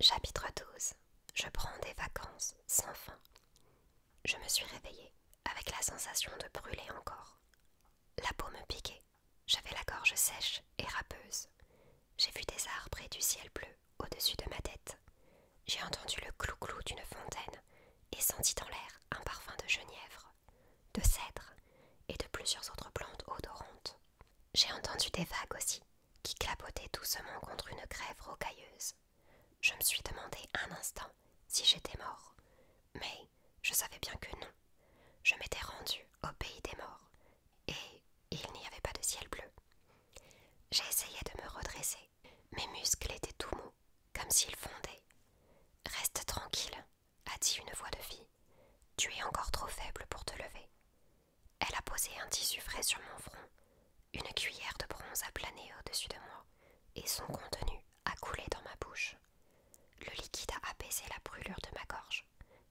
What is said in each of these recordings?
Chapitre 12. Je prends des vacances sans fin. Je me suis réveillée avec la sensation de brûler encore. La peau me piquait, j'avais la gorge sèche et râpeuse. J'ai vu des arbres et du ciel bleu au-dessus de ma tête. J'ai entendu le clou-clou d'une fontaine et senti dans l'air un parfum de genièvre, de cèdre et de plusieurs autres plantes odorantes. J'ai entendu des vagues aussi, qui clapotaient doucement contre une grève rocailleuse. Je me suis demandé un instant si j'étais mort, mais je savais bien que non. Je m'étais rendue au pays des morts, et il n'y avait pas de ciel bleu. J'ai essayé de me redresser. Mes muscles étaient tout mous, comme s'ils fondaient. « Reste tranquille, » a dit une voix de fille. « Tu es encore trop faible pour te lever. » Elle a posé un tissu frais sur mon front. Une cuillère de bronze a plané au-dessus de moi, et son contenu a coulé dans ma bouche. Le liquide a apaisé la brûlure de ma gorge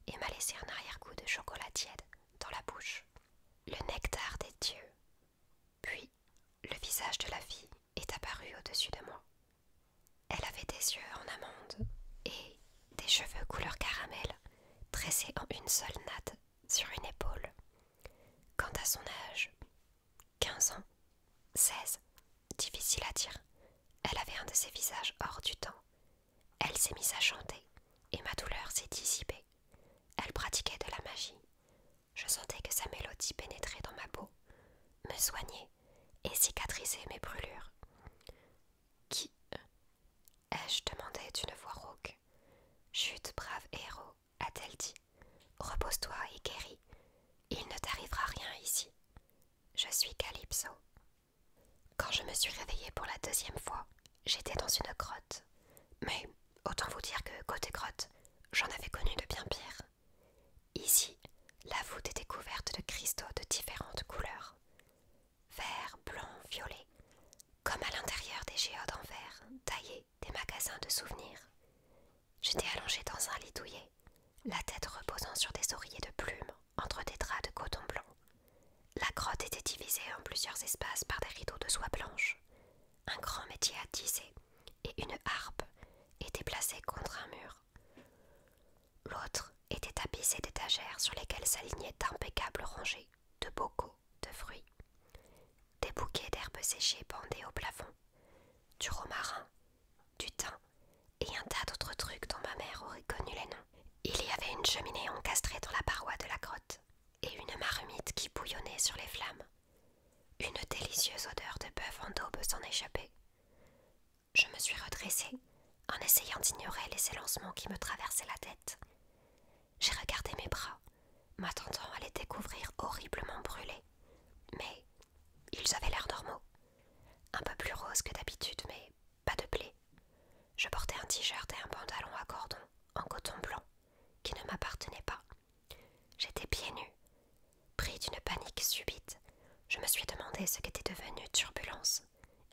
et m'a laissé un arrière-goût de chocolat tiède dans la bouche. Le nectar des dieux. Puis, le visage de la fille est apparu au-dessus de moi. Elle avait des yeux en amande et des cheveux couleur caramel tressés en une seule natte sur une épaule. Quant à son âge, 15 ans, 16, difficile à dire, elle avait un de ces visages hors du temps. Elle s'est mise à chanter et ma douleur s'est dissipée. Elle pratiquait de la magie. Je sentais que sa mélodie pénétrait dans ma peau, me soignait et cicatrisait mes brûlures. « Qui ai-je demandé d'une voix rauque. « Chut, brave héros, a-t-elle dit. Repose-toi et guéris. Il ne t'arrivera rien ici. Je suis Calypso. » Quand je me suis réveillée pour la deuxième fois, j'étais dans une grotte. Mais autant vous dire que côté grotte, j'en avais connu de bien pire. Ici, la voûte était couverte de cristaux de différentes couleurs. Vert, blanc, violet, comme à l'intérieur des géodes en verre taillés des magasins de souvenirs. J'étais allongée dans un lit douillet, la tête reposant sur des oreillers de plumes entre des draps de coton blanc. La grotte était divisée en plusieurs espaces par des rideaux de soie blanche. Un grand métier à tisser et une harpe étaient placés contre un mur. L'autre était tapissé d'étagères sur lesquelles s'alignaient d'impeccables rangées de bocaux de fruits. Des bouquets d'herbes séchées pendaient au plafond, du romarin, du thym et un tas d'autres trucs dont ma mère aurait connu les noms. Il y avait une cheminée encastrée dans la paroi de la grotte et une marmite qui bouillonnait sur les flammes. Une délicieuse odeur de bœuf en daube s'en échappait. Je me suis redressée en essayant d'ignorer les élancements qui me traversaient la tête. J'ai regardé mes bras, m'attendant à les découvrir horriblement brûlés, mais ils avaient l'air normaux. Un peu plus roses que d'habitude, mais pas de plaies. Je portais un t-shirt et un pantalon à cordon en coton blanc qui ne m'appartenait pas. J'étais pieds nus. Pris d'une panique subite, je me suis demandé ce qu'était devenu turbulence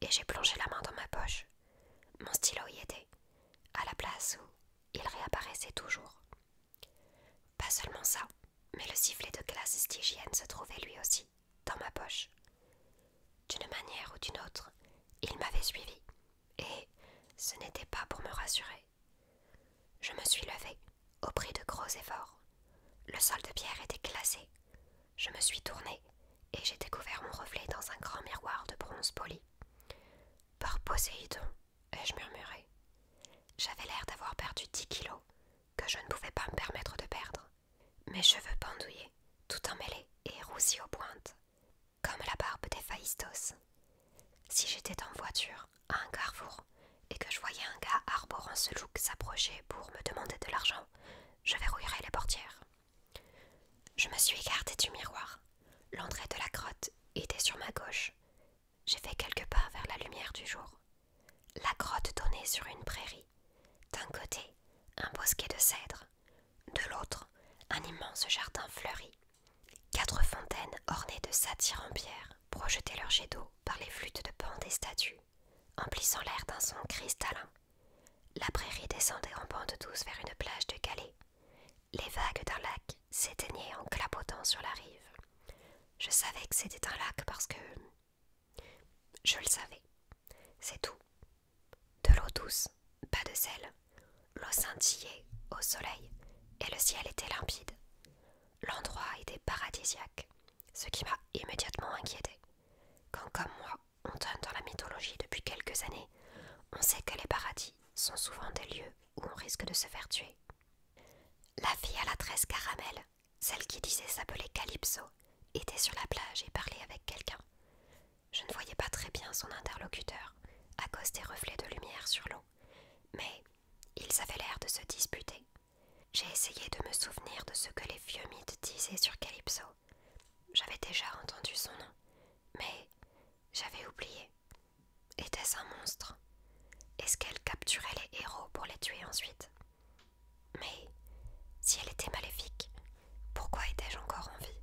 et j'ai plongé la main dans ma poche. Mon stylo y était, à la place où il réapparaissait toujours. Pas seulement ça, mais le sifflet de glace stygienne se trouvait lui aussi dans ma poche. D'une manière ou d'une autre, il m'avait suivi, et ce n'était pas pour me rassurer. Je me suis levée, au prix de gros efforts. Le sol de pierre était glacé. Je me suis tournée, et j'ai découvert mon reflet dans un grand miroir de bronze poli. « Par Poséidon !» ai-je murmuré. J'avais l'air d'avoir perdu 10 kilos, que je ne pouvais pas me permettre de perdre. Mes cheveux pendouillaient, tout emmêlés et roussis aux pointes, comme la barbe des Phaïstos. Si j'étais en voiture, à un carrefour, et que je voyais un gars arborant ce look s'approcher pour me demander de l'argent, je verrouillerais les portières. Je me suis écartée du miroir. L'entrée de la grotte était sur ma gauche. J'ai fait quelques pas vers la lumière du jour. La grotte donnait sur une prairie. D'un côté, un bosquet de cèdres. De l'autre, un immense jardin fleuri. 4 fontaines ornées de satyres en pierre projetaient leurs jets d'eau par les flûtes de pan des statues, emplissant l'air d'un son cristallin. La prairie descendait en pente douce vers une plage de galets. Les vagues d'un lac s'éteignaient en clapotant sur la rive. Je savais que c'était un lac parce que... Je le savais. C'est tout. De l'eau douce, pas de sel, L'eau scintillait au soleil et le ciel était limpide. L'endroit était paradisiaque, ce qui m'a immédiatement inquiétée. Quand, comme moi, on donne dans la mythologie depuis quelques années, on sait que les paradis sont souvent des lieux où on risque de se faire tuer. La fille à la tresse caramel, celle qui disait s'appeler Calypso, était sur la plage et parlait avec quelqu'un. Je ne voyais pas très bien son interlocuteur, à cause des reflets de lumière sur l'eau, mais ils avaient l'air de se disputer. J'ai essayé de me souvenir de ce que les vieux mythes disaient sur Calypso. J'avais déjà entendu son nom, mais j'avais oublié. Était-ce un monstre? Est-ce qu'elle capturait les héros pour les tuer ensuite? Mais si elle était maléfique, pourquoi étais-je encore en vie?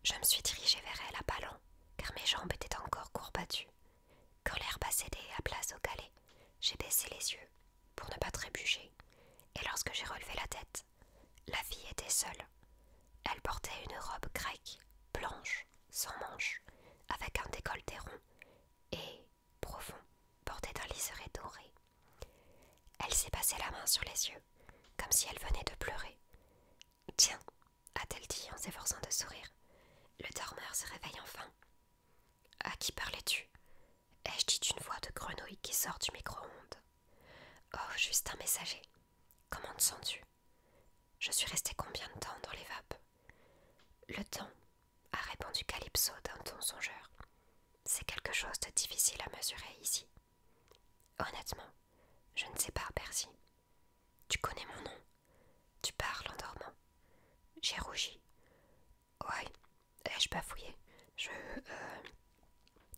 Je me suis dirigée vers elle à pas lents, car mes jambes étaient encore courbattues. Quand l'herbe a cédé à place au galet, j'ai baissé les yeux pour ne pas trébucher, et lorsque j'ai relevé la tête, la fille était seule. Elle portait une robe grecque, blanche, sans manches, avec un décolleté rond et profond, bordé d'un liseré doré. Elle s'est passé la main sur les yeux, comme si elle venait de pleurer. « Tiens » a-t-elle dit en s'efforçant de sourire. Le dormeur se réveille enfin. « À qui parlais-tu » ai-je dit d'une voix de grenouille qui sort du micro-ondes. « Oh, juste un messager. Comment te sens-tu » Je suis restée combien de temps dans les vapes? Le temps, a répondu Calypso d'un ton songeur. C'est quelque chose de difficile à mesurer ici. Honnêtement, je ne sais pas, Percy. Tu connais mon nom. Tu parles en dormant. J'ai rougi. Ouais, ai-je bafouillé?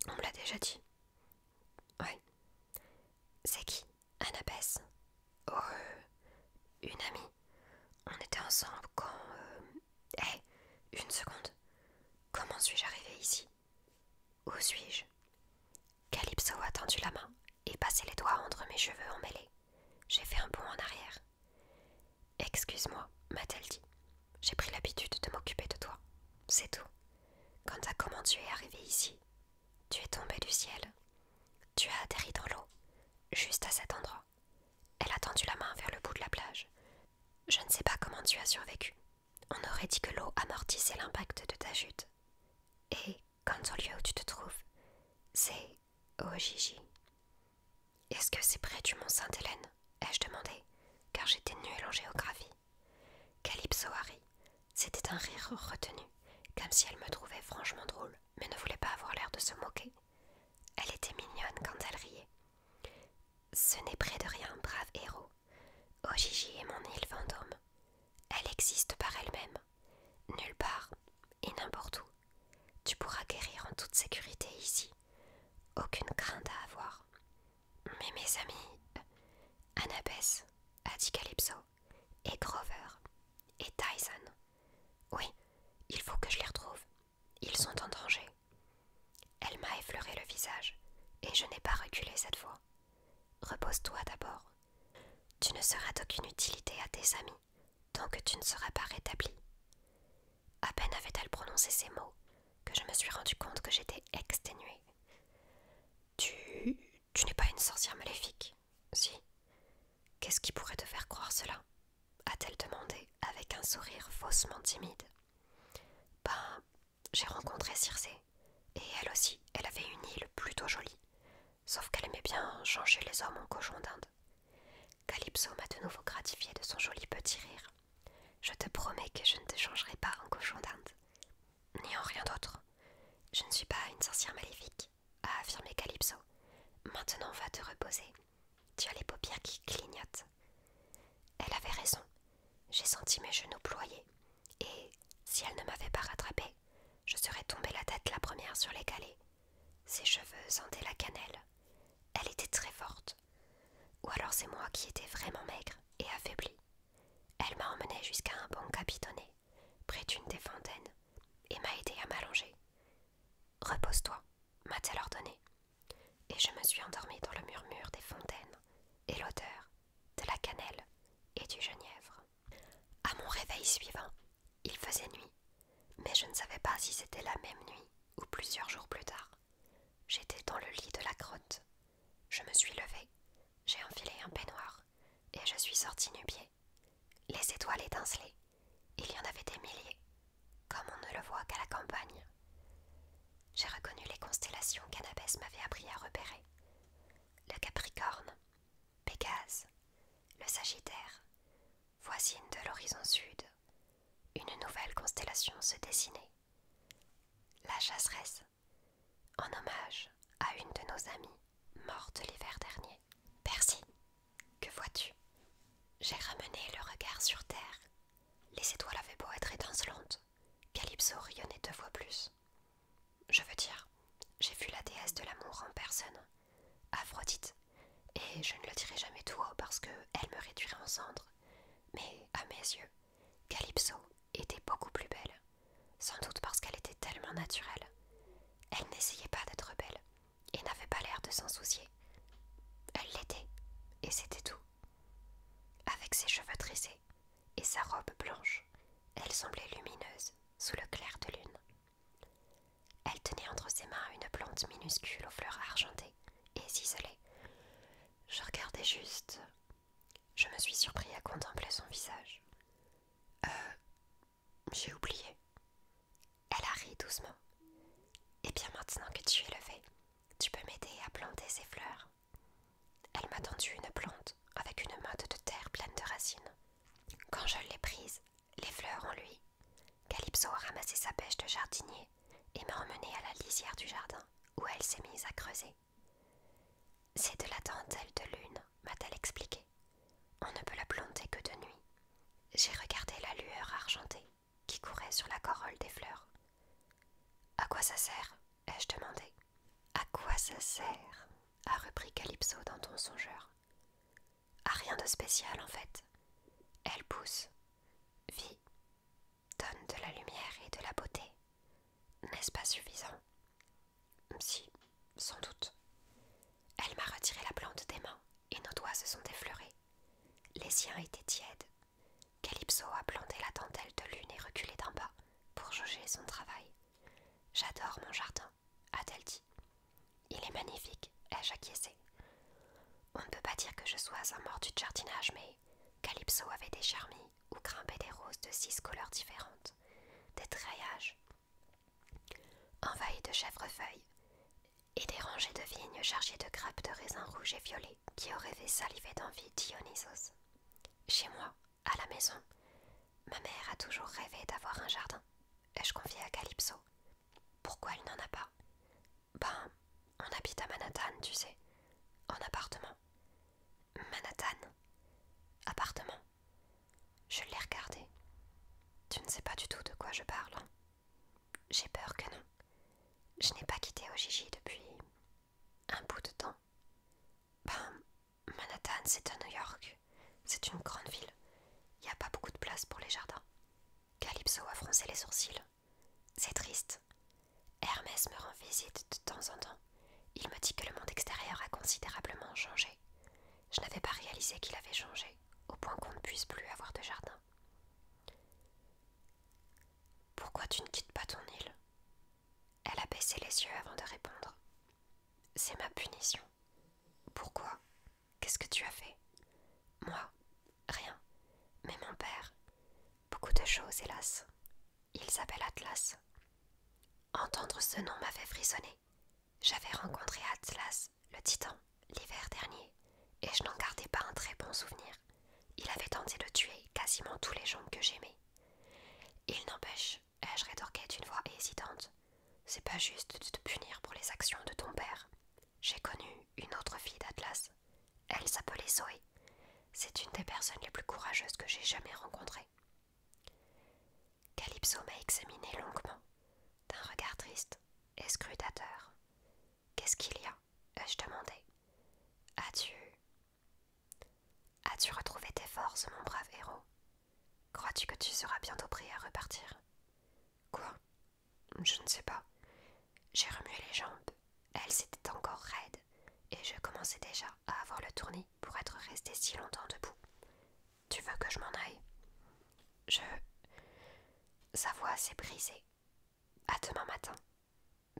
On me l'a déjà dit. Ouais. C'est qui? Annabeth. Oh, une amie. On était ensemble quand... une seconde. Comment suis-je arrivée ici? Où suis-je? Calypso a tendu la main et passé les doigts entre mes cheveux emmêlés. J'ai fait un bond en arrière. Excuse-moi, m'a-t-elle dit. J'ai pris l'habitude de m'occuper de toi. C'est tout. Quant à comment tu es arrivé ici, tu es tombé du ciel. Tu as atterri dans l'eau, juste à cet endroit. Elle a tendu la main vers le bout de la plage. Je ne sais pas comment tu as survécu. On aurait dit que l'eau amortissait l'impact de ta chute. Et quant au lieu où tu te trouves, c'est au Gigi. Est-ce que c'est près du mont Sainte-Hélène? Ai-je demandé, car j'étais nulle en géographie. Calypso a ri. C'était un rire retenu, comme si elle me trouvait franchement drôle, mais ne voulait pas avoir l'air de se moquer. Elle était mignonne quand elle riait. Ce n'est près de rien, brave héros. Ojiji est mon île Vendôme. Elle existe par elle-même, nulle part et n'importe où. Tu pourras guérir en toute sécurité ici. Aucune crainte à avoir. Mais mes amis, Annabeth, a dit Calypso, et Grover, et Tyson. Oui, il faut que je les retrouve. Ils sont en danger. Elle m'a effleuré le visage, et je n'ai pas reculé cette fois. Repose-toi d'abord. Tu ne seras d'aucune utilité à tes amis tant que tu ne seras pas rétabli. À peine avait-elle prononcé ces mots que je me suis rendu compte que j'étais exténuée. Tu n'es pas une sorcière maléfique, si? Qu'est-ce qui pourrait te faire croire cela? A-t-elle demandé avec un sourire faussement timide. Ben, j'ai rencontré Circé, et elle aussi, elle avait une île plutôt jolie, sauf qu'elle aimait bien changer les hommes en cochons d'Inde. Calypso m'a de nouveau gratifié de son joli petit rire. Je te promets que je ne te changerai pas en cochon d'Inde, ni en rien d'autre. Je ne suis pas une sorcière maléfique, a affirmé Calypso. Maintenant va te reposer. Tu as les paupières qui clignotent. Elle avait raison. J'ai senti mes genoux ployer, et si elle ne m'avait pas rattrapée, je serais tombée la tête la première sur les galets. Ses cheveux sentaient la cannelle. Elle était très forte. Ou alors c'est moi qui étais vraiment maigre et affaiblie. Elle m'a emmenée jusqu'à un banc capitonné, près d'une des fontaines, et m'a aidée à m'allonger. « Repose-toi » m'a-t-elle ordonné, et je me suis endormie dans le murmure des fontaines et l'odeur de la cannelle et du genièvre. À mon réveil suivant, il faisait nuit, mais je ne savais pas si c'était la même nuit ou plusieurs jours plus tard. J'étais dans le lit de la grotte. Je me suis levée, j'ai enfilé un peignoir, et je suis sortie nu-pied. Les étoiles étincelaient. Il y en avait des milliers, comme on ne le voit qu'à la campagne. J'ai reconnu les constellations qu'Annabès m'avait appris à repérer. Le Capricorne, Pégase, le Sagittaire, voisine de l'horizon sud. Une nouvelle constellation se dessinait. La Chasseresse, en hommage à une de nos amies morte l'hiver dernier. Percy, que vois-tu? J'ai ramené le regard sur terre. Les étoiles avaient beau être étincelantes, Calypso rayonnait 2 fois plus. Je veux dire, j'ai vu la déesse de l'amour en personne, Aphrodite, et je ne le dirai jamais tout haut parce qu'elle me réduirait en cendres. Mais à mes yeux, Calypso était beaucoup plus belle, sans doute parce qu'elle était tellement naturelle. Elle n'essayait pas d'être belle et n'avait pas l'air de s'en soucier. Elle l'était, et c'était tout. Avec ses cheveux tressés et sa robe blanche, elle semblait lumineuse sous le clair de lune. Elle tenait entre ses mains une plante minuscule aux fleurs argentées et ciselées. Je regardais juste. Je me suis surpris à contempler son visage. J'ai oublié. Elle a ri doucement. Eh bien maintenant que tu es levé, tu peux m'aider à planter ces fleurs. Elle m'a tendu une plante avec une motte de terre pleine de racines. Quand je l'ai prise, les fleurs en lui, Calypso a ramassé sa bêche de jardinier et m'a emmenée à la lisière du jardin où elle s'est mise à creuser. C'est de la dentelle de lune, m'a-t-elle expliqué. On ne peut la planter que de nuit. J'ai regardé la lueur argentée qui courait sur la corolle des fleurs. À quoi ça sert? Ai-je demandé. À quoi ça sert? A repris Calypso d'un ton songeur. À rien de spécial en fait. Elle pousse, vit, donne de la lumière et de la beauté. N'est-ce pas suffisant? Si, sans doute. Elle m'a retiré la plante des mains et nos doigts se sont effleurés. Les siens étaient tièdes. Calypso a planté la dentelle de lune et reculé d'un pas pour jauger son travail. J'adore mon jardin, a-t-elle dit. Il est magnifique, ai-je acquiescé. On ne peut pas dire que je sois un mordu de jardinage, mais Calypso avait des charmilles où grimpaient des roses de 6 couleurs différentes, des treillages envahis de chèvrefeuilles et des rangées de vignes chargées de grappes de raisins rouges et violets qui auraient fait saliver d'envie Dionysos. Chez moi, à la maison, ma mère a toujours rêvé d'avoir un jardin. Ai-je confié à Calypso. Pourquoi elle n'en a pas? Ben, on habite à Manhattan, tu sais, en appartement. Manhattan? Appartement? Je l'ai regardé. Tu ne sais pas du tout de quoi je parle. J'ai peur que non. Je n'ai pas quitté Ojiji depuis un bout de temps. Ben, Manhattan, c'est à New York. C'est une grande ville. Il n'y a pas beaucoup de place pour les jardins. Calypso a froncé les sourcils. C'est triste. Hermès me rend visite de temps en temps. Il me dit que le monde extérieur a considérablement changé. Je n'avais pas réalisé qu'il avait changé, au point qu'on ne puisse plus avoir de jardin. Pourquoi tu ne quittes pas ton île? Elle a baissé les yeux avant de répondre. C'est ma punition. Pourquoi? Qu'est-ce que tu as fait? Moi? Rien. Mais mon père? Beaucoup de choses, hélas. Il s'appelle Atlas. Entendre ce nom m'a fait frissonner. J'avais rencontré Atlas, le titan, l'hiver dernier, et je n'en gardais pas un très bon souvenir. Il avait tenté de tuer quasiment tous les gens que j'aimais. Il n'empêche, ai-je rétorqué d'une voix hésitante, c'est pas juste de te punir pour les actions de ton père. J'ai connu une autre fille d'Atlas. Elle s'appelait Zoé. C'est une des personnes les plus courageuses que j'ai jamais rencontrées. Calypso m'a examiné longuement, d'un regard triste et scrutateur. Qu'est-ce qu'il y a? Ai-je demandé. As-tu retrouvé tes forces, mon brave héros? Crois-tu que tu seras bientôt prêt à repartir? Quoi? Je ne sais pas. J'ai remué les jambes. Elles étaient encore raides, et je commençais déjà à avoir le tournis pour être resté si longtemps debout. Tu veux que je m'en aille? Sa voix s'est brisée. À demain matin.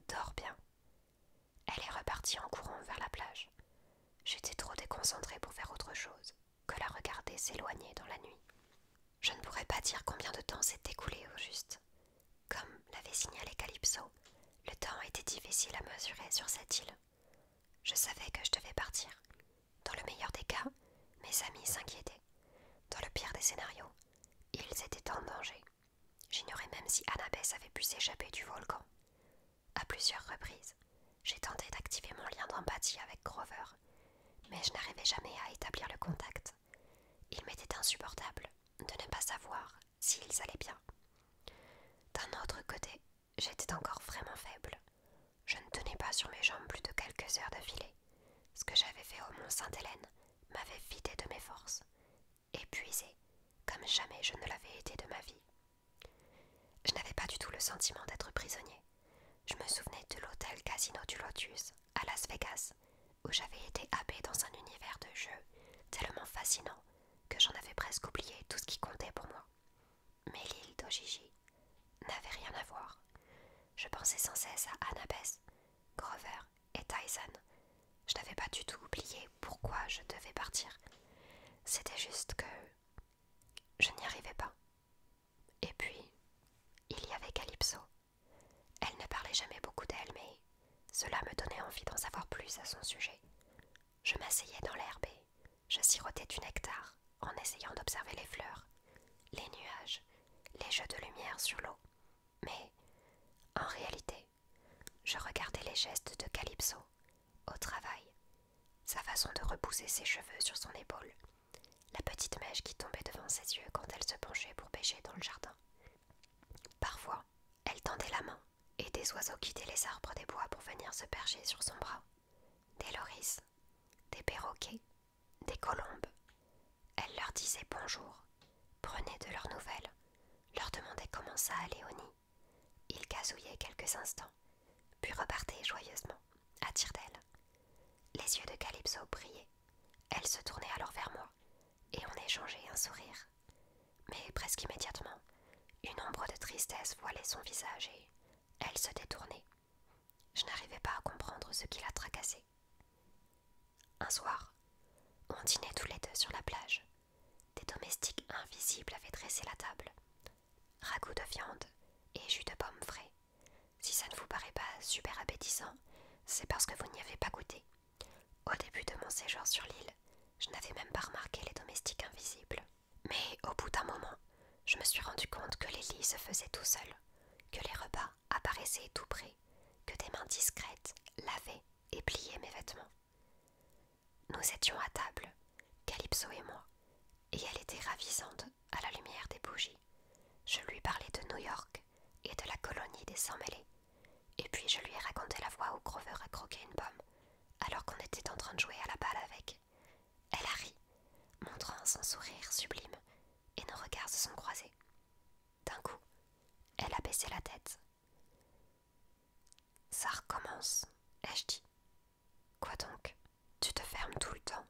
Dors bien. Elle est repartie en courant vers la plage. J'étais trop déconcentrée pour faire autre chose. que la regarder s'éloigner dans la nuit. Je ne pourrais pas dire combien de temps s'est écoulé au juste. Comme l'avait signalé Calypso, le temps était difficile à mesurer sur cette île. Je savais que je devais partir. Dans le meilleur des cas, mes amis s'inquiétaient. Dans le pire des scénarios, ils étaient en danger. J'ignorais même si Annabeth avait pu s'échapper du volcan. À plusieurs reprises, j'ai tenté d'activer mon lien d'empathie avec Grover, mais je n'arrivais jamais à établir le contact. Il m'était insupportable de ne pas savoir s'ils allaient bien. D'un autre côté, j'étais encore vraiment faible. Je ne tenais pas sur mes jambes plus de quelques heures d'affilée. Ce que j'avais fait au Mont Sainte-Hélène m'avait vidé de mes forces, épuisé comme jamais je ne l'avais été de ma vie. Je n'avais pas du tout le sentiment d'être prisonnier. Je me souvenais de l'hôtel Casino du Lotus à Las Vegas, où j'avais été happé dans un univers de jeux tellement fascinant que j'en avais presque oublié tout ce qui comptait pour moi. Mais l'île d'Ojiji n'avait rien à voir. Je pensais sans cesse à Annabeth, Grover et Tyson. Je n'avais pas du tout oublié pourquoi je devais partir. C'était juste que je n'y arrivais pas. Et puis, il y avait Calypso. Elle ne parlait jamais beaucoup d'elle, mais cela me donnait envie d'en savoir plus à son sujet. Je m'asseyais dans l'herbe et je sirotais du nectar en essayant d'observer les fleurs, les nuages, les jeux de lumière sur l'eau. Mais, en réalité, je regardais les gestes de Calypso, au travail, sa façon de repousser ses cheveux sur son épaule, la petite mèche qui tombait devant ses yeux quand elle se penchait pour pêcher dans le jardin. Parfois, elle tendait la main et des oiseaux quittaient les arbres des bois pour venir se percher sur son bras. Des loris, des perroquets, des colombes. Elle leur disait bonjour, prenait de leurs nouvelles, leur demandait comment ça allait au nid. Ils gazouillaient quelques instants, puis repartaient joyeusement, à tire-d'aile. Les yeux de Calypso brillaient. Elle se tournait alors vers moi, et on échangeait un sourire. Mais presque immédiatement, une ombre de tristesse voilait son visage et elle se détournait. Je n'arrivais pas à comprendre ce qui la tracassait. Un soir, on dînait tous les deux sur la plage. Des domestiques invisibles avaient dressé la table. Ragoût de viande et jus de pomme frais. Si ça ne vous paraît pas super appétissant, c'est parce que vous n'y avez pas goûté. Au début de mon séjour sur l'île, je n'avais même pas remarqué les domestiques invisibles. Mais au bout d'un moment, je me suis rendu compte que les lits se faisaient tout seuls, que les repas apparaissaient tout près, que des mains discrètes lavaient et pliaient mes vêtements. Nous étions à table, Calypso et moi, et elle était ravissante à la lumière des bougies. Je lui parlais de New York et de la colonie des Sans-Mêlés, et puis je lui ai raconté la fois où Grover a croqué une pomme, alors qu'on était en train de jouer à la balle avec. Elle a ri, montrant son sourire sublime, et nos regards se sont croisés. D'un coup, elle a baissé la tête. Ça recommence, ai-je dit. Quoi donc? Tu te fermes tout le temps,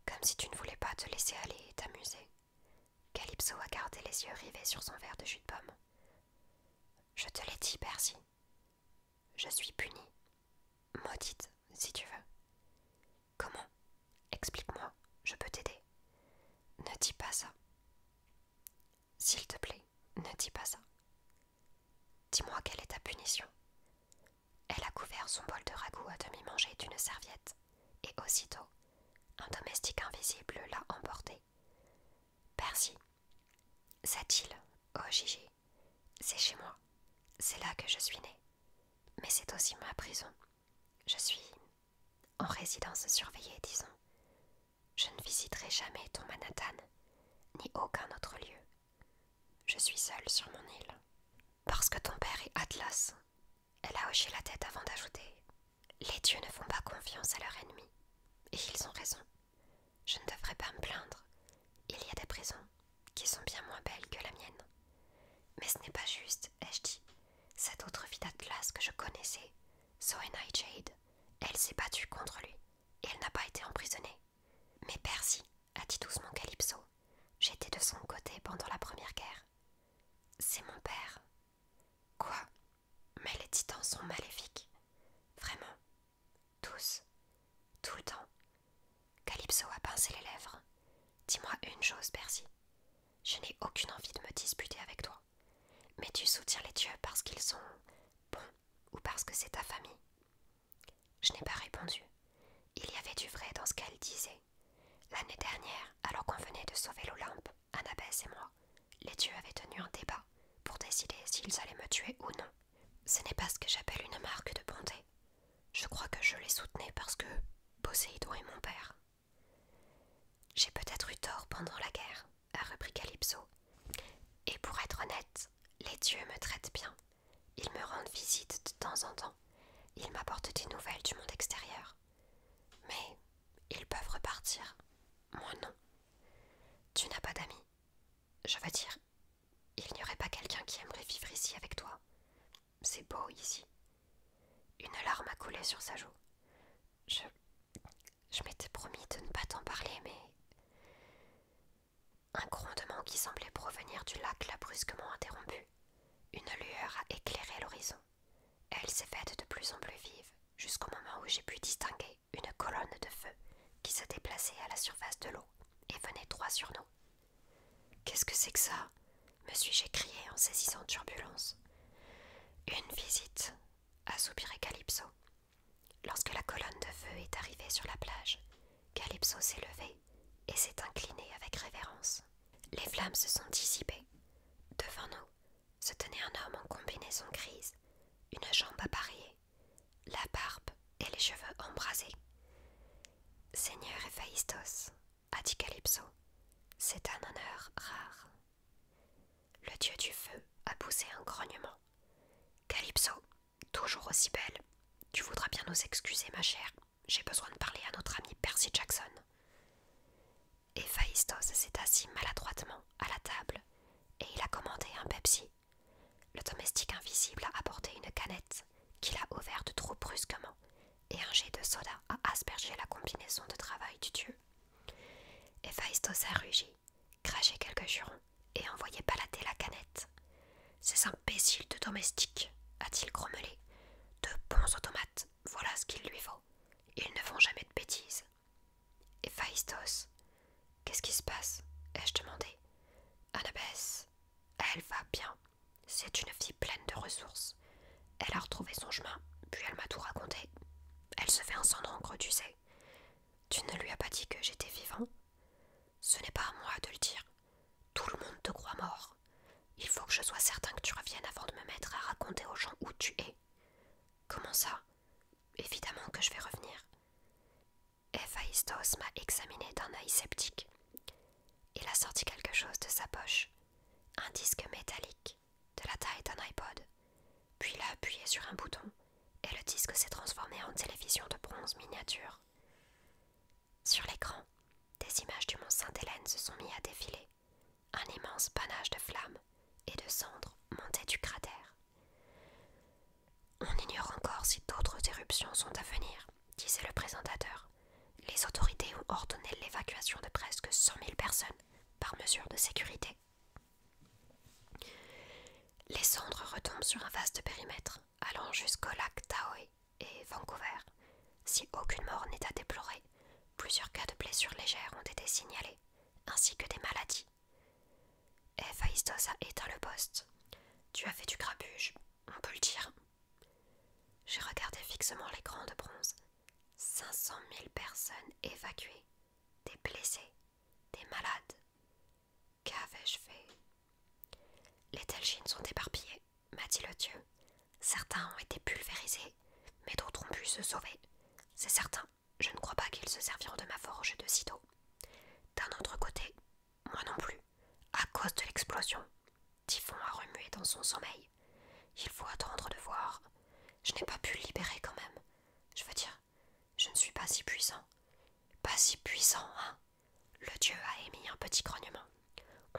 comme si tu ne voulais pas te laisser aller et t'amuser. Calypso a gardé les yeux rivés sur son verre de jus de pomme. Je te l'ai dit, Percy. Je suis punie. Maudite, si tu veux. Comment? Explique-moi, je peux t'aider. Ne dis pas ça. S'il te plaît, ne dis pas ça. Dis-moi quelle est ta punition. Elle a couvert son bol de ragoût à demi mangé d'une serviette, et aussitôt, un domestique invisible l'a emporté. Percy, cette île, oh Gigi, c'est chez moi. C'est là que je suis née. Mais c'est aussi ma prison. Je suis en résidence surveillée, disons. Je ne visiterai jamais ton Manhattan, ni aucun autre lieu. Je suis seule sur mon île. Parce que ton père est Atlas. Elle a hoché la tête avant d'ajouter. Les dieux ne font pas confiance à leurs ennemis. Et ils ont raison. Je ne devrais pas me plaindre. Il y a des prisons qui sont bien moins belles que la mienne. Mais ce n'est pas juste, ai-je dit. Cette autre fille d'Atlas que je connaissais, Soenai Jade, elle s'est battue contre lui, et elle n'a pas été emprisonnée. Mais Percy, a dit doucement Calypso, j'étais de son côté pendant la première guerre. C'est mon père. Quoi? Mais les titans sont maléfiques. Vraiment. Tous. Tout le temps. Calypso a pincé les lèvres. chose, Percy. Je n'ai aucune envie de me disputer avec toi. Mais tu soutiens les dieux parce qu'ils sont bons ou parce que c'est ta famille? Je n'ai pas répondu. Il y avait du vrai dans ce qu'elle disait. L'année dernière, alors qu'on venait de sauver l'Olympe, Annabeth et moi, les dieux avaient tenu un débat pour décider s'ils allaient me tuer ou non. Ce n'est pas ce que j'appelle une marque de bonté. Je crois que je les soutenais parce que Poséidon est mon père. J'ai peut-être eu tort pendant la guerre, a repris Calypso. Et pour être honnête, les dieux me traitent bien. Ils me rendent visite de temps en temps. Ils m'apportent des nouvelles du monde extérieur. Mais ils peuvent repartir. Moi non. Tu n'as pas d'amis. Je veux dire, il n'y aurait pas quelqu'un qui aimerait vivre ici avec toi. C'est beau ici. Une larme a coulé sur sa joue. Je m'étais promis de ne pas t'en parler, mais... Un grondement qui semblait provenir du lac l'a brusquement interrompu. Une lueur a éclairé l'horizon. Elle s'est faite de plus en plus vive, jusqu'au moment où j'ai pu distinguer une colonne de feu qui se déplaçait à la surface de l'eau et venait droit sur nous. « Qu'est-ce que c'est que ça ?» me suis-je écrié en saisissant Turbulence. « Une visite », a soupiré Calypso. Lorsque la colonne de feu est arrivée sur la plage, Calypso s'est levé et s'est incliné avec révérence. Les flammes se sont dissipées. Devant nous se tenait un homme en combinaison grise, une jambe appareillée, la barbe et les cheveux embrasés. « Seigneur Héphaïstos, » a dit Calypso, « c'est un honneur rare. » Le dieu du feu a poussé un grognement. « Calypso, toujours aussi belle, tu voudras bien nous excuser, ma chère, j'ai besoin de parler à notre ami Percy Jackson. » Héphaïstos s'est assis maladroitement à la table et il a commandé un Pepsi. Le domestique invisible a apporté une canette qu'il a ouverte trop brusquement et un jet de soda a aspergé la combinaison de travail du dieu. Héphaïstos a rugi, craché quelques jurons et envoyé balader la canette. « Ces imbéciles de domestiques, a-t-il grommelé. De bons automates, voilà ce qu'il lui faut. Ils ne font jamais de bêtises. » Héphaïstos, qu'est-ce qui se passe? Ai-je demandé. Annabeth, elle va bien. C'est une fille pleine de ressources. Elle a retrouvé son chemin, puis elle m'a tout raconté. Elle se fait un sang d'encre, tu sais. Tu ne lui as pas dit que j'étais vivant? Ce n'est pas à moi de le dire. Tout le monde te croit mort. Il faut que je sois certain que tu reviennes avant de me mettre à raconter aux gens où tu es. Comment ça? Évidemment que je vais revenir. Héphaïstos m'a examiné d'un œil sceptique. Il a sorti quelque chose de sa poche, un disque métallique, de la taille d'un iPod. Puis il a appuyé sur un bouton, et le disque s'est transformé en télévision de bronze miniature. Sur l'écran, des images du mont Sainte-Hélène se sont mis à défiler. Un immense panache de flammes et de cendres montait du cratère. On ignore encore si d'autres éruptions sont à venir, disait le présentateur. Les autorités ont ordonné l'évacuation de presque 100 000 personnes par mesure de sécurité. Les cendres retombent sur un vaste périmètre allant jusqu'au lac Tahoe et Vancouver. Si aucune mort n'est à déplorer, plusieurs cas de blessures légères ont été signalés, ainsi que des maladies. Héphaïstos a éteint le poste. Tu as fait du grabuge, on peut le dire. J'ai regardé fixement l'écran de bronze. 500 000 personnes évacuées, des blessés, des malades. Qu'avais-je fait? Les Telchines sont éparpillés, m'a dit le dieu. Certains ont été pulvérisés, mais d'autres ont pu se sauver. C'est certain, je ne crois pas qu'ils se serviront de ma forge de sitôt. D'un autre côté, moi non plus, à cause de l'explosion. Typhon a remué dans son sommeil. Il faut attendre de voir. Je n'ai pas pu le libérer quand même. Je veux dire, je ne suis pas si puissant. Pas si puissant, hein? Le dieu a émis un petit grognement.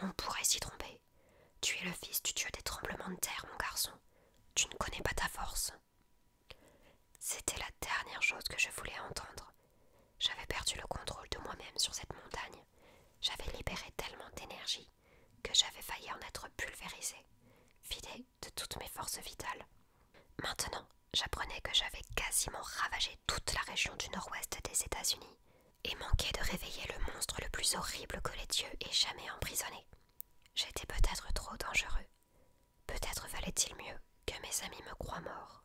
On pourrait s'y tromper. Tu es le fils du dieu des tremblements de terre, mon garçon. Tu ne connais pas ta force. C'était la dernière chose que je voulais entendre. J'avais perdu le contrôle de moi-même sur cette montagne. J'avais libéré tellement d'énergie que j'avais failli en être pulvérisé, vidé de toutes mes forces vitales. Maintenant, j'apprenais que j'avais quasiment ravagé toute la région du nord-ouest des États-Unis et manquait de réveiller le monstre le plus horrible que les dieux aient jamais emprisonné. J'étais peut-être trop dangereux. Peut-être valait-il mieux que mes amis me croient mort.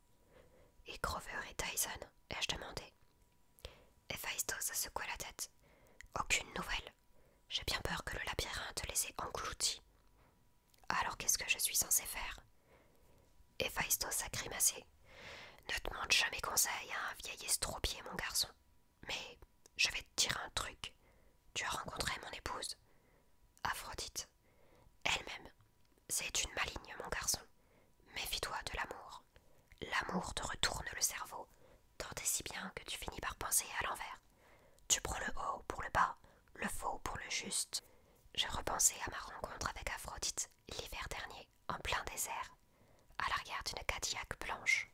Et Grover et Tyson, ai-je demandé. Héphaïstos secoua la tête. Aucune nouvelle. J'ai bien peur que le labyrinthe les ait engloutis. Alors qu'est-ce que je suis censé faire? Héphaïstos a grimacé. Ne demande jamais conseil à un vieil estropié, mon garçon. Mais je vais te dire un truc. Tu as rencontré mon épouse, Aphrodite. Elle-même. C'est une maligne, mon garçon. Méfie-toi de l'amour. L'amour te retourne le cerveau, tant et si bien que tu finis par penser à l'envers. Tu prends le haut pour le bas, le faux pour le juste. Je repensais à ma rencontre avec Aphrodite l'hiver dernier, en plein désert, à l'arrière d'une Cadillac blanche.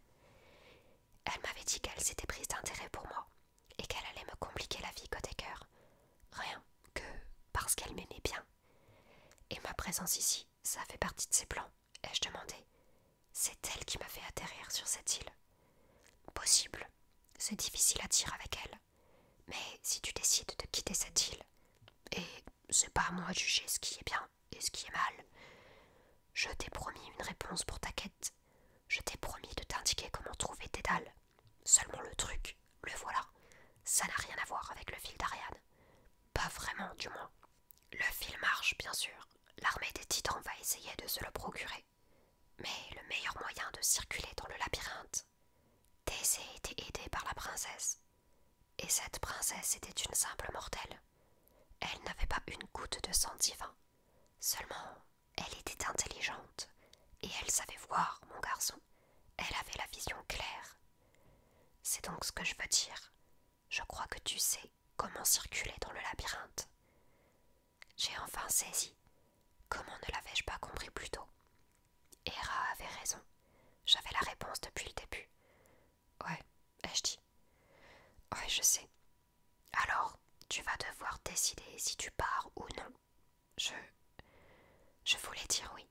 Elle m'avait dit qu'elle s'était prise d'intérêt pour moi, et qu'elle allait me compliquer la vie côté cœur. Rien que parce qu'elle m'aimait bien. Et ma présence ici, ça fait partie de ses plans, ai-je demandé. C'est elle qui m'a fait atterrir sur cette île. Possible, c'est difficile à dire avec elle. Mais si tu décides de quitter cette île, et c'est pas à moi de juger ce qui est bien et ce qui est mal, je t'ai promis une réponse pour ta quête. Je t'ai promis de t'indiquer comment trouver Dédale. Seulement le truc, le voilà. Ça n'a rien à voir avec le fil d'Ariane. Pas vraiment, du moins. Le fil marche, bien sûr. L'armée des titans va essayer de se le procurer. Mais le meilleur moyen de circuler dans le labyrinthe, Thésée était aidée par la princesse. Et cette princesse était une simple mortelle. Elle n'avait pas une goutte de sang divin. Seulement, elle était intelligente. Et elle savait voir, mon garçon. Elle avait la vision claire. C'est donc ce que je veux dire. Je crois que tu sais comment circuler dans le labyrinthe. J'ai enfin saisi. Comment ne l'avais-je pas compris plus tôt? Héra avait raison. J'avais la réponse depuis le début. Ouais, ai-je dit. Ouais, je sais. Alors, tu vas devoir décider si tu pars ou non. Je voulais dire oui.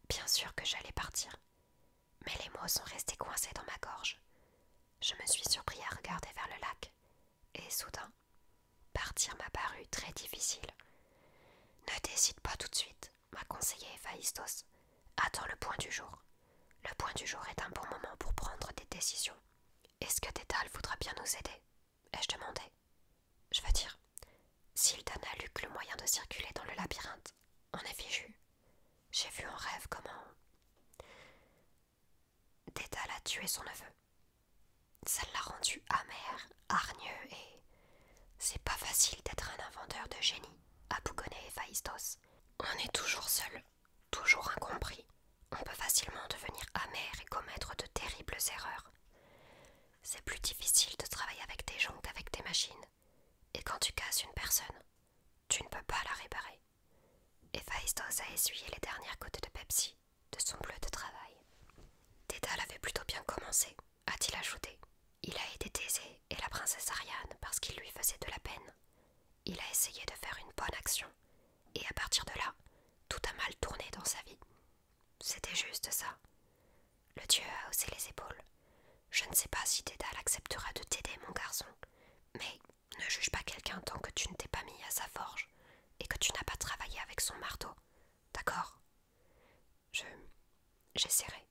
Bien sûr que j'allais partir. Mais les mots sont restés coincés dans ma gorge. Je me suis surpris à regarder vers le lac. Et soudain, partir m'a paru très difficile. Ne décide pas tout de suite, m'a conseillé Héphaïstos. Attends le point du jour. Le point du jour est un bon moment pour prendre des décisions. Est-ce que Dédale voudra bien nous aider? Ai-je demandé. Je veux dire, s'il donne à Luc le moyen de circuler dans le labyrinthe, en est fichu. J'ai vu en rêve comment Dédale a tué son neveu. Ça l'a rendu amer, hargneux et... C'est pas facile d'être un inventeur de génie, a bougonné Héphaïstos. On est toujours seul, toujours incompris. On peut facilement devenir amer et commettre de terribles erreurs. C'est plus difficile de travailler avec des gens qu'avec des machines. Et quand tu casses une personne, tu ne peux pas la réparer. Héphaïstos a essuyé les dernières gouttes de Pepsi de son bleu de travail. Dédale avait plutôt bien commencé, a-t-il ajouté. Il a aidé Thésée et la princesse Ariane parce qu'il lui faisait de la peine. Il a essayé de faire une bonne action, et à partir de là, tout a mal tourné dans sa vie. C'était juste ça. Le dieu a haussé les épaules. Je ne sais pas si Dédale acceptera de t'aider, mon garçon, mais ne juge pas quelqu'un tant que tu ne t'es pas mis à sa forge et que tu n'as pas travaillé avec son marteau. D'accord? J'essaierai.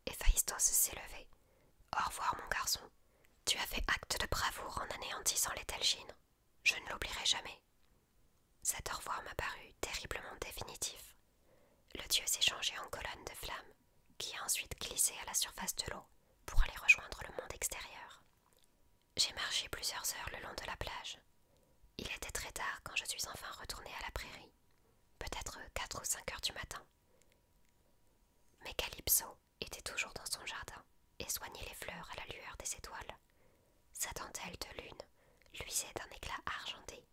Héphaïstos s'est levé. Au revoir, mon garçon. Tu as fait acte de bravoure en anéantissant les Telchines. Je ne l'oublierai jamais. Cet au revoir m'a paru terriblement définitif. Le dieu s'est changé en colonne de flammes, qui a ensuite glissé à la surface de l'eau pour aller rejoindre le monde extérieur. J'ai marché plusieurs heures le long de la plage. Il était très tard quand je suis enfin retournée à la prairie, peut-être 4 ou 5 heures du matin. Mais Calypso était toujours dans son jardin et soignait les fleurs à la lueur des étoiles. Sa dentelle de lune luisait d'un éclat argenté,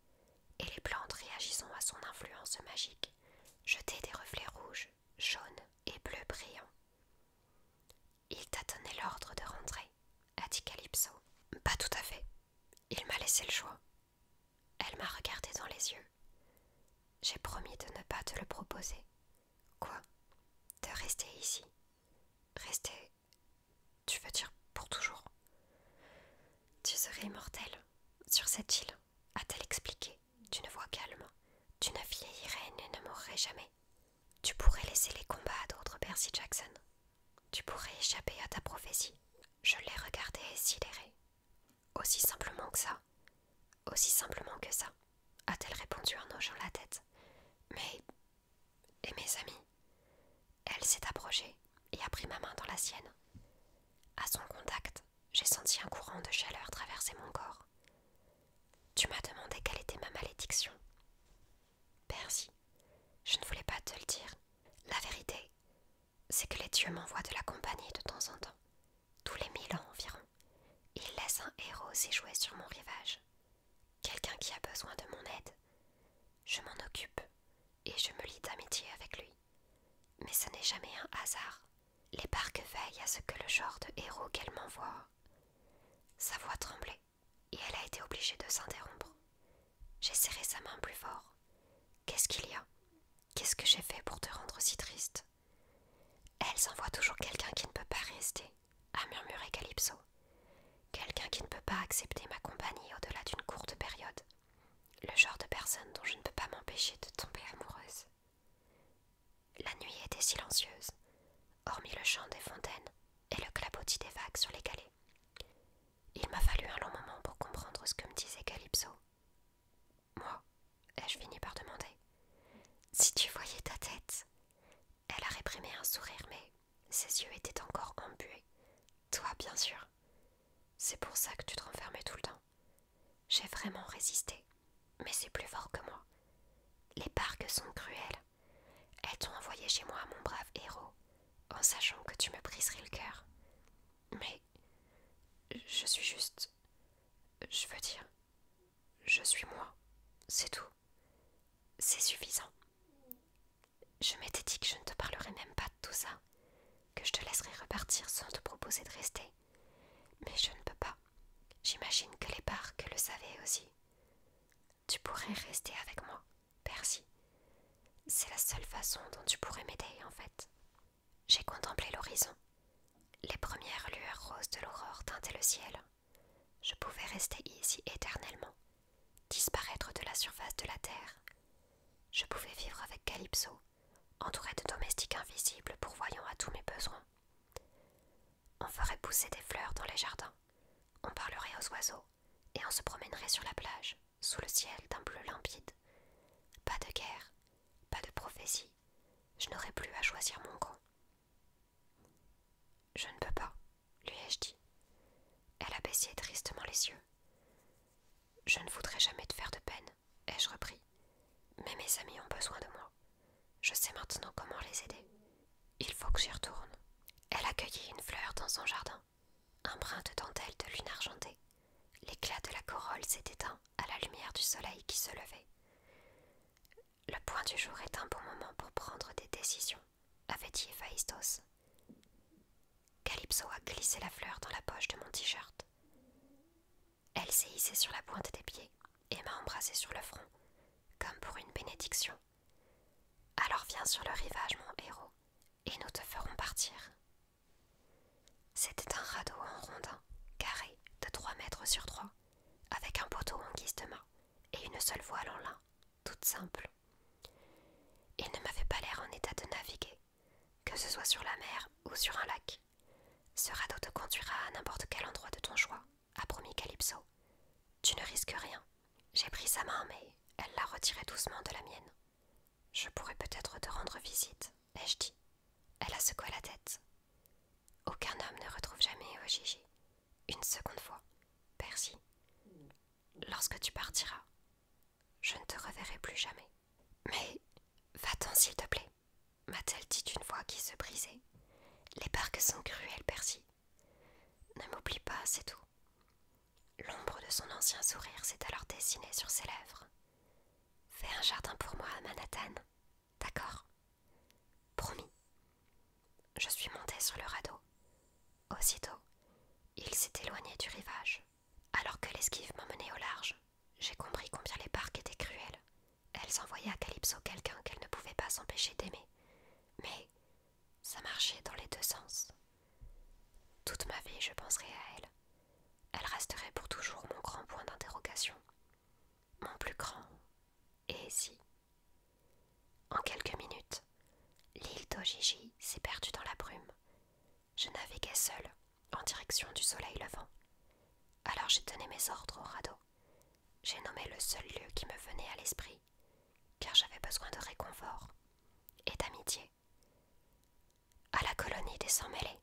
et les plantes réagissant à son influence magique jetaient des reflets rouges, jaunes et bleus brillants. Il t'a donné l'ordre de rentrer, a dit Calypso. Pas tout à fait. Il m'a laissé le choix. Elle m'a regardé dans les yeux. J'ai promis de ne pas te le proposer. Quoi? De rester ici? Rester... Tu veux dire pour toujours? Tu serais immortel sur cette île, a-t-elle expliqué d'une voix calme. Tu ne vieillirais et ne mourrais jamais. Tu pourrais laisser les combats à d'autres, Percy Jackson. Tu pourrais échapper à ta prophétie. Je l'ai regardée sidérée. Aussi simplement que ça. Aussi simplement que ça, a-t-elle répondu en hochant la tête. Mais... et mes amis? Elle s'est approchée et a pris ma main dans la sienne. À son contact, j'ai senti un courant de chaleur traverser mon corps. Tu m'as demandé quelle était ma malédiction. Percy, je ne voulais pas te le dire. La vérité, c'est que les dieux m'envoient de la compagnie de temps en temps. Tous les 1000 ans environ, ils laissent un héros s'échouer sur mon rivage. Quelqu'un qui a besoin de mon aide. Je m'en occupe et je me lie d'amitié avec lui. Mais ce n'est jamais un hasard. Les parcs veillent à ce que le genre de héros qu'elle m'envoie. Sa voix tremblait et elle a été obligée de s'interrompre. J'ai serré sa main plus fort. Qu'est-ce qu'il y a? Qu'est-ce que j'ai fait pour te rendre si triste? Elles envoient toujours quelqu'un qui ne peut pas rester, a murmuré Calypso. Quelqu'un qui ne peut pas accepter ma compagnie au-delà d'une courte période. Le genre de personne dont je ne peux pas m'empêcher de tomber amoureuse. La nuit était silencieuse, hormis le chant des fontaines et le clapotis des vagues sur les galets. Il m'a fallu un long moment pour comprendre ce que me disait Calypso. Moi, ai-je fini par demander. Si tu voyais ta tête. Elle a réprimé un sourire, mais ses yeux étaient encore embués. Toi, bien sûr. C'est pour ça que tu te renfermais tout le temps. J'ai vraiment résisté, mais c'est plus fort que moi. Les parcs sont cruels. Elles t'ont envoyé chez moi, mon brave héros, en sachant que tu me briserais le cœur. Mais je suis juste... Je veux dire, je suis moi. C'est tout. C'est suffisant. Je m'étais dit que je ne te parlerais même pas de tout ça, que je te laisserais repartir sans te proposer de rester. Mais je ne peux pas. J'imagine que les parcs le savaient aussi. Tu pourrais rester avec moi, Percy. C'est la seule façon dont tu pourrais m'aider, en fait. J'ai contemplé l'horizon. Les premières lueurs roses de l'aurore teintaient le ciel. Je pouvais rester ici éternellement, disparaître de la surface de la terre. Je pouvais vivre avec Calypso, entouré de domestiques invisibles pourvoyant à tous mes besoins. On ferait pousser des fleurs dans les jardins, on parlerait aux oiseaux, et on se promènerait sur la plage, sous le ciel d'un bleu limpide. Pas de guerre, pas de prophétie, je n'aurais plus à choisir mon camp. Je ne peux pas, lui ai-je dit. Elle a baissé tristement les yeux. Je ne voudrais jamais te faire de peine, ai-je repris. Mais mes amis ont besoin de moi. Je sais maintenant comment les aider. Il faut que j'y retourne. Elle accueillit une fleur dans son jardin, un brin de dentelle de lune argentée. L'éclat de la corolle s'est éteint à la lumière du soleil qui se levait. Le point du jour est un bon moment pour prendre des décisions, avait dit Héphaïstos. Calypso a glissé la fleur dans la poche de mon t-shirt. Elle s'est hissée sur la pointe des pieds et m'a embrassé sur le front, comme pour une bénédiction. Alors viens sur le rivage, mon héros, et nous te ferons partir. C'était un radeau en rondin, carré, de 3 mètres sur 3, avec un poteau en guise de mât et une seule voile en lin, toute simple. Il ne m'avait pas l'air en état de naviguer, que ce soit sur la mer ou sur un lac. Ce radeau te conduira à n'importe quel endroit de ton choix, a promis Calypso. Tu ne risques rien. J'ai pris sa main, mais elle l'a retirée doucement de la mienne. Je pourrais peut-être te rendre visite, ai-je dit. Elle a secoué la tête. Aucun homme ne retrouve jamais Gigi. Une seconde fois, Percy. Lorsque tu partiras, je ne te reverrai plus jamais. Mais va-t'en s'il te plaît, m'a-t-elle dit d'une voix qui se brisait. Les parcs sont cruels, Percy. Ne m'oublie pas, c'est tout. L'ombre de son ancien sourire s'est alors dessinée sur ses lèvres. Fais un jardin pour moi à Manhattan, d'accord? Promis. Je suis montée sur le radeau. Aussitôt, il s'est éloigné du rivage. Alors que l'esquive m'emmenait au large, j'ai compris combien les parcs étaient cruels. Elles envoyaient à Calypso quelqu'un qu'elle ne pouvait pas s'empêcher d'aimer. Mais ça marchait dans les deux sens. Toute ma vie, je penserai à elle. Elle resterait pour toujours mon grand point d'interrogation. Gigi s'est perdu dans la brume. Je naviguais seule, en direction du soleil levant. Alors j'ai donné mes ordres au radeau. J'ai nommé le seul lieu qui me venait à l'esprit, car j'avais besoin de réconfort et d'amitié. À la colonie des Sans-Mêlés,